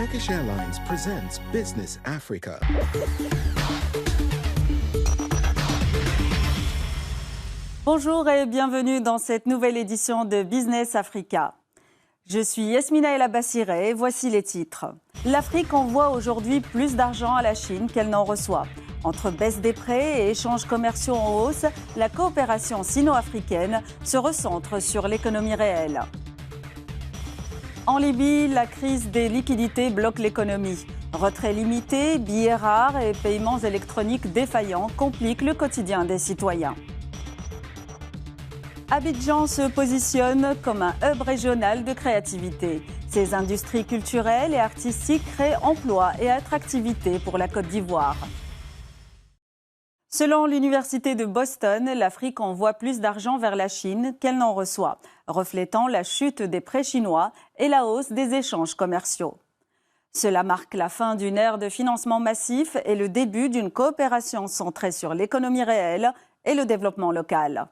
Turkish Airlines presents Business Africa. Bonjour et bienvenue dans cette nouvelle édition de Business Africa. Je suis Yasmina El Abassiré et voici les titres. L'Afrique envoie aujourd'hui plus d'argent à la Chine qu'elle n'en reçoit. Entre baisse des prêts et échanges commerciaux en hausse, la coopération sino-africaine se recentre sur l'économie réelle. En Libye, la crise des liquidités bloque l'économie. Retrait limité, billets rares et paiements électroniques défaillants compliquent le quotidien des citoyens. Abidjan se positionne comme un hub régional de créativité. Ses industries culturelles et artistiques créent emplois et attractivité pour la Côte d'Ivoire. Selon l'Université de Boston, l'Afrique envoie plus d'argent vers la Chine qu'elle n'en reçoit, reflétant la chute des prêts chinois et la hausse des échanges commerciaux. Cela marque la fin d'une ère de financement massif et le début d'une coopération centrée sur l'économie réelle et le développement local.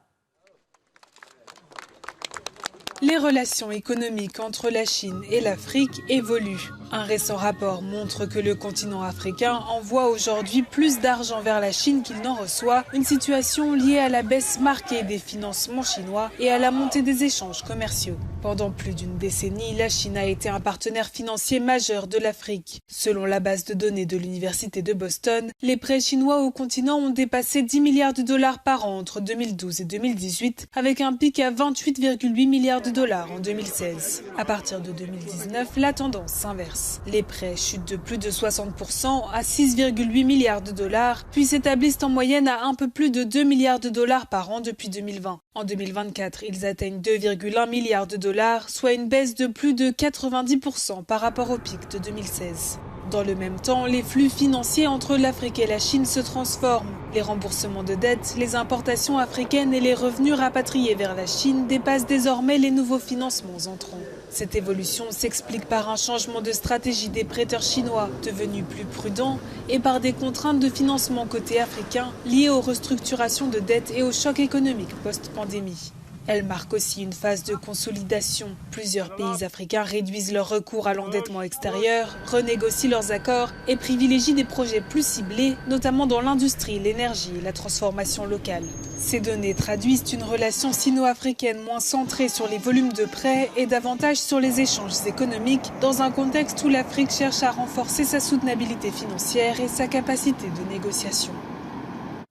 Les relations économiques entre la Chine et l'Afrique évoluent. Un récent rapport montre que le continent africain envoie aujourd'hui plus d'argent vers la Chine qu'il n'en reçoit, une situation liée à la baisse marquée des financements chinois et à la montée des échanges commerciaux. Pendant plus d'une décennie, la Chine a été un partenaire financier majeur de l'Afrique. Selon la base de données de l'Université de Boston, les prêts chinois au continent ont dépassé 10 milliards de dollars par an entre 2012 et 2018, avec un pic à 28,8 milliards de dollars en 2016. À partir de 2019, la tendance s'inverse. Les prêts chutent de plus de 60% à 6,8 milliards de dollars, puis s'établissent en moyenne à un peu plus de 2 milliards de dollars par an depuis 2020. En 2024, ils atteignent 2,1 milliards de dollars, soit une baisse de plus de 90% par rapport au pic de 2016. Dans le même temps, les flux financiers entre l'Afrique et la Chine se transforment. Les remboursements de dettes, les importations africaines et les revenus rapatriés vers la Chine dépassent désormais les nouveaux financements entrants. Cette évolution s'explique par un changement de stratégie des prêteurs chinois, devenus plus prudents, et par des contraintes de financement côté africain liées aux restructurations de dettes et au choc économique post-pandémie. Elle marque aussi une phase de consolidation. Plusieurs pays africains réduisent leur recours à l'endettement extérieur, renégocient leurs accords et privilégient des projets plus ciblés, notamment dans l'industrie, l'énergie et la transformation locale. Ces données traduisent une relation sino-africaine moins centrée sur les volumes de prêts et davantage sur les échanges économiques, dans un contexte où l'Afrique cherche à renforcer sa soutenabilité financière et sa capacité de négociation.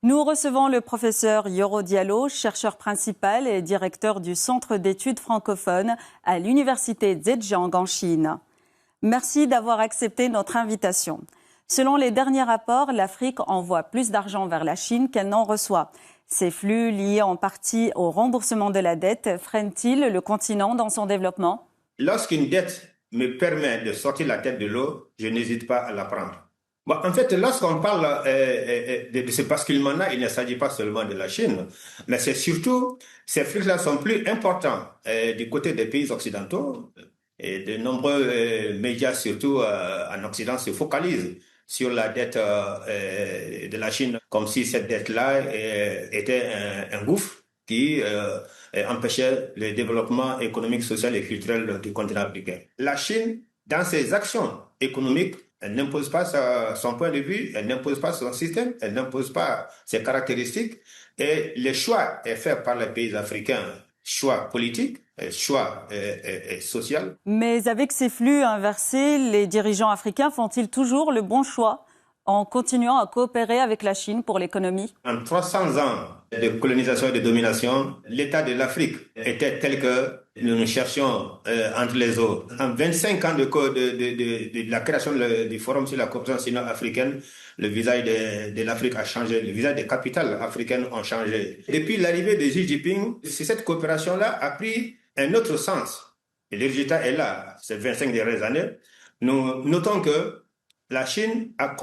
Nous recevons le professeur Yoro Diallo, chercheur principal et directeur du Centre d'études francophones à l'Université Zhejiang en Chine. Merci d'avoir accepté notre invitation. Selon les derniers rapports, l'Afrique envoie plus d'argent vers la Chine qu'elle n'en reçoit. Ces flux, liés en partie au remboursement de la dette, freinent-ils le continent dans son développement ? Lorsqu'une dette me permet de sortir la tête de l'eau, je n'hésite pas à la prendre. Bon, en fait, lorsqu'on parle de ce basculement-là, il ne s'agit pas seulement de la Chine, mais c'est surtout, ces flux-là sont plus importants du côté des pays occidentaux. Et de nombreux médias, surtout en Occident, se focalisent sur la dette de la Chine, comme si cette dette-là était un gouffre qui empêchait le développement économique, social et culturel du continent africain. La Chine, dans ses actions économiques, elle n'impose pas son point de vue, elle n'impose pas son système, elle n'impose pas ses caractéristiques. Et le choix est fait par les pays africains, choix politique, choix social. Mais avec ces flux inversés, les dirigeants africains font-ils toujours le bon choix en continuant à coopérer avec la Chine pour l'économie ? En 300 ans de colonisation et de domination, l'état de l'Afrique était tel que nous cherchions entre les autres. En 25 ans de la création du Forum sur la coopération sino-africaine, le visage de l'Afrique a changé, le visage des capitales africaines ont changé. Depuis l'arrivée de Xi Jinping, cette coopération-là a pris un autre sens. Et le résultat est là, ces 25 dernières années. Nous notons que la Chine a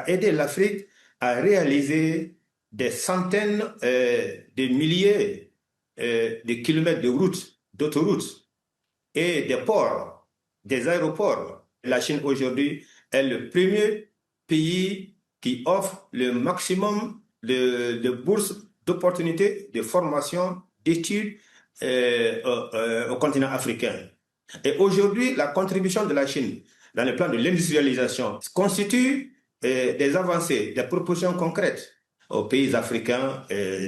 aidé l'Afrique à réaliser des centaines de milliers de kilomètres de routes, d'autoroutes et des ports, des aéroports. La Chine aujourd'hui est le premier pays qui offre le maximum de bourses, d'opportunités, de formation, d'études au continent africain. Et aujourd'hui, la contribution de la Chine dans le plan de l'industrialisation, constituent des avancées, des propositions concrètes aux pays africains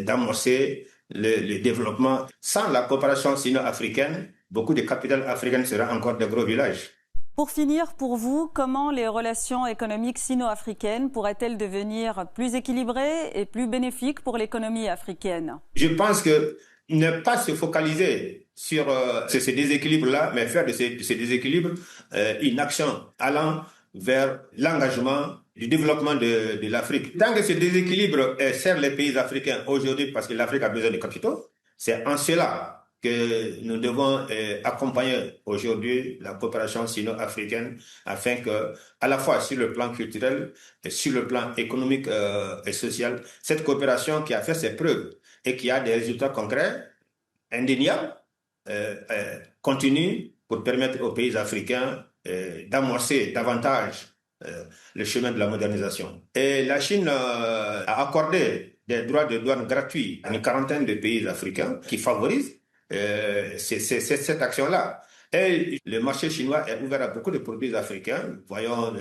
d'amorcer le développement. Sans la coopération sino-africaine, beaucoup de capitales africaines seraient encore des gros villages. Pour finir, pour vous, comment les relations économiques sino-africaines pourraient-elles devenir plus équilibrées et plus bénéfiques pour l'économie africaine? Je pense que ne pas se focaliser sur ces déséquilibres-là, mais faire de ces déséquilibres une action allant vers l'engagement du développement de l'Afrique. Tant que ce déséquilibre sert les pays africains aujourd'hui, parce que l'Afrique a besoin de capitaux, c'est en cela que nous devons accompagner aujourd'hui la coopération sino-africaine afin que, à la fois sur le plan culturel et sur le plan économique et social, cette coopération qui a fait ses preuves et qui a des résultats concrets, indéniables, continue pour permettre aux pays africains d'amorcer davantage le chemin de la modernisation. Et la Chine a accordé des droits de douane gratuits à une quarantaine de pays africains qui favorisent c'est cette action-là. Et le marché chinois est ouvert à beaucoup de produits africains. Voyons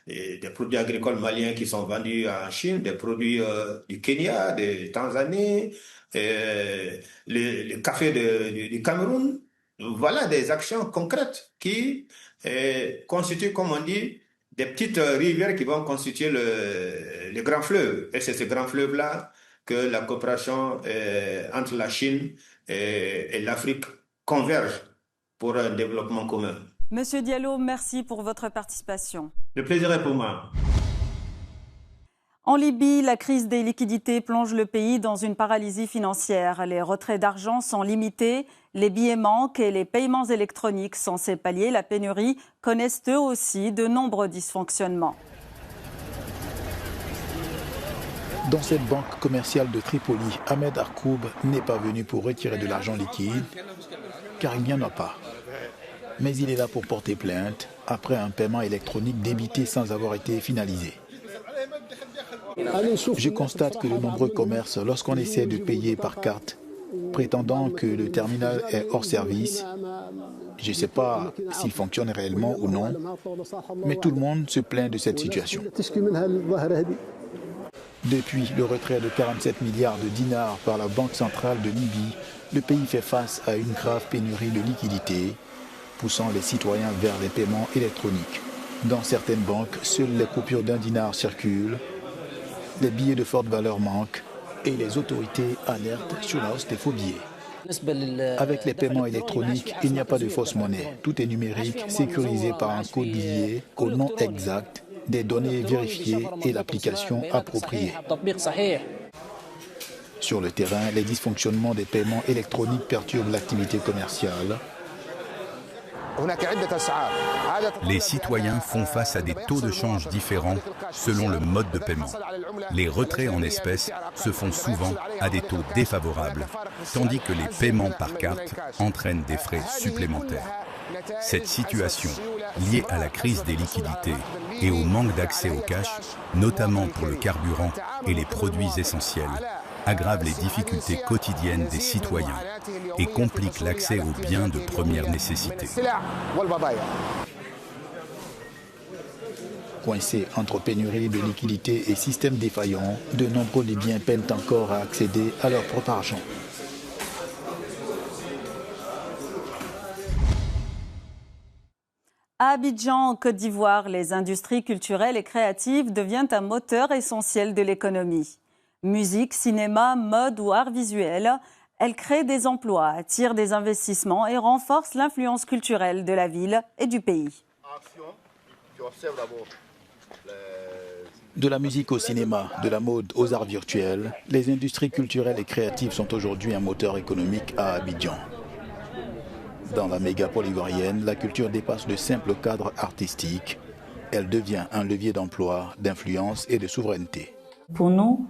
des produits agricoles maliens qui sont vendus en Chine, des produits du Kenya, de Tanzanie, le café du Cameroun. Voilà des actions concrètes qui constituent, comme on dit, des petites rivières qui vont constituer le grand fleuve. Et c'est ce grand fleuve-là que la coopération entre la Chine et l'Afrique converge pour un développement commun. Monsieur Diallo, merci pour votre participation. Le plaisir est pour moi. En Libye, la crise des liquidités plonge le pays dans une paralysie financière. Les retraits d'argent sont limités, les billets manquent et les paiements électroniques censés pallier la pénurie connaissent eux aussi de nombreux dysfonctionnements. Dans cette banque commerciale de Tripoli, Ahmed Arkoub n'est pas venu pour retirer de l'argent liquide, car il n'y en a pas. Mais il est là pour porter plainte après un paiement électronique débité sans avoir été finalisé. Je constate que de nombreux commerces, lorsqu'on essaie de payer par carte, prétendant que le terminal est hors service, je ne sais pas s'il fonctionne réellement ou non, mais tout le monde se plaint de cette situation. Depuis le retrait de 47 milliards de dinars par la Banque centrale de Libye, le pays fait face à une grave pénurie de liquidités, poussant les citoyens vers les paiements électroniques. Dans certaines banques, seules les coupures d'1 dinar circulent, les billets de forte valeur manquent et les autorités alertent sur la hausse des faux billets. Avec les paiements électroniques, il n'y a pas de fausse monnaie. Tout est numérique, sécurisé par un code billet au nom exact, des données vérifiées et l'application appropriée. Sur le terrain, les dysfonctionnements des paiements électroniques perturbent l'activité commerciale. Les citoyens font face à des taux de change différents selon le mode de paiement. Les retraits en espèces se font souvent à des taux défavorables, tandis que les paiements par carte entraînent des frais supplémentaires. Cette situation, liée à la crise des liquidités et au manque d'accès au cash, notamment pour le carburant et les produits essentiels, aggrave les difficultés quotidiennes des citoyens et complique l'accès aux biens de première nécessité. Coincés entre pénurie de liquidités et système défaillant, de nombreux Libyens peinent encore à accéder à leur propre argent. À Abidjan, en Côte d'Ivoire, les industries culturelles et créatives deviennent un moteur essentiel de l'économie. Musique, cinéma, mode ou art visuel, elles créent des emplois, attirent des investissements et renforcent l'influence culturelle de la ville et du pays. De la musique au cinéma, de la mode aux arts virtuels, les industries culturelles et créatives sont aujourd'hui un moteur économique à Abidjan. Dans la mégapole ivoirienne, la culture dépasse le simple cadre artistique. Elle devient un levier d'emploi, d'influence et de souveraineté. Pour nous,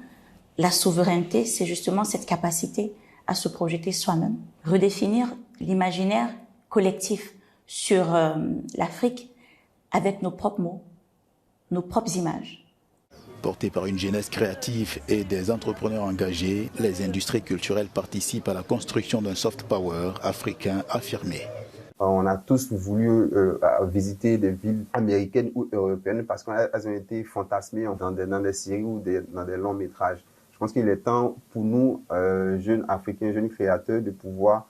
la souveraineté, c'est justement cette capacité à se projeter soi-même, redéfinir l'imaginaire collectif sur l'Afrique avec nos propres mots, nos propres images. Portées par une jeunesse créative et des entrepreneurs engagés, les industries culturelles participent à la construction d'un soft power africain affirmé. On a tous voulu visiter des villes américaines ou européennes parce qu'elles ont été fantasmées dans des séries ou dans des longs métrages. Je pense qu'il est temps pour nous, jeunes Africains, jeunes créateurs, de pouvoir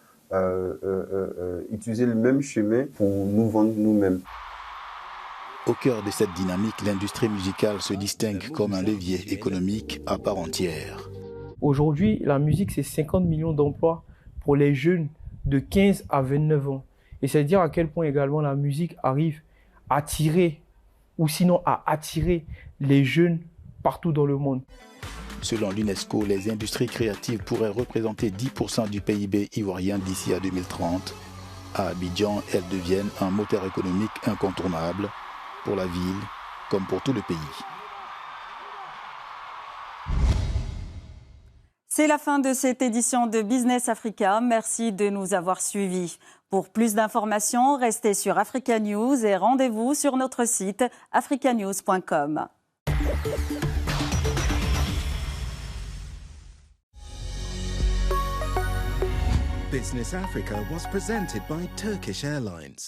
utiliser le même chemin pour nous vendre nous-mêmes. Au cœur de cette dynamique, l'industrie musicale se distingue comme un levier économique à part entière. Aujourd'hui, la musique, c'est 50 millions d'emplois pour les jeunes de 15 à 29 ans. Et c'est dire à quel point également la musique arrive à tirer, ou sinon à attirer les jeunes partout dans le monde. Selon l'UNESCO, les industries créatives pourraient représenter 10% du PIB ivoirien d'ici à 2030. À Abidjan, elles deviennent un moteur économique incontournable pour la ville comme pour tout le pays. C'est la fin de cette édition de Business Africa. Merci de nous avoir suivis. Pour plus d'informations, restez sur Africa News et rendez-vous sur notre site africanews.com. Business Africa was presented by Turkish Airlines.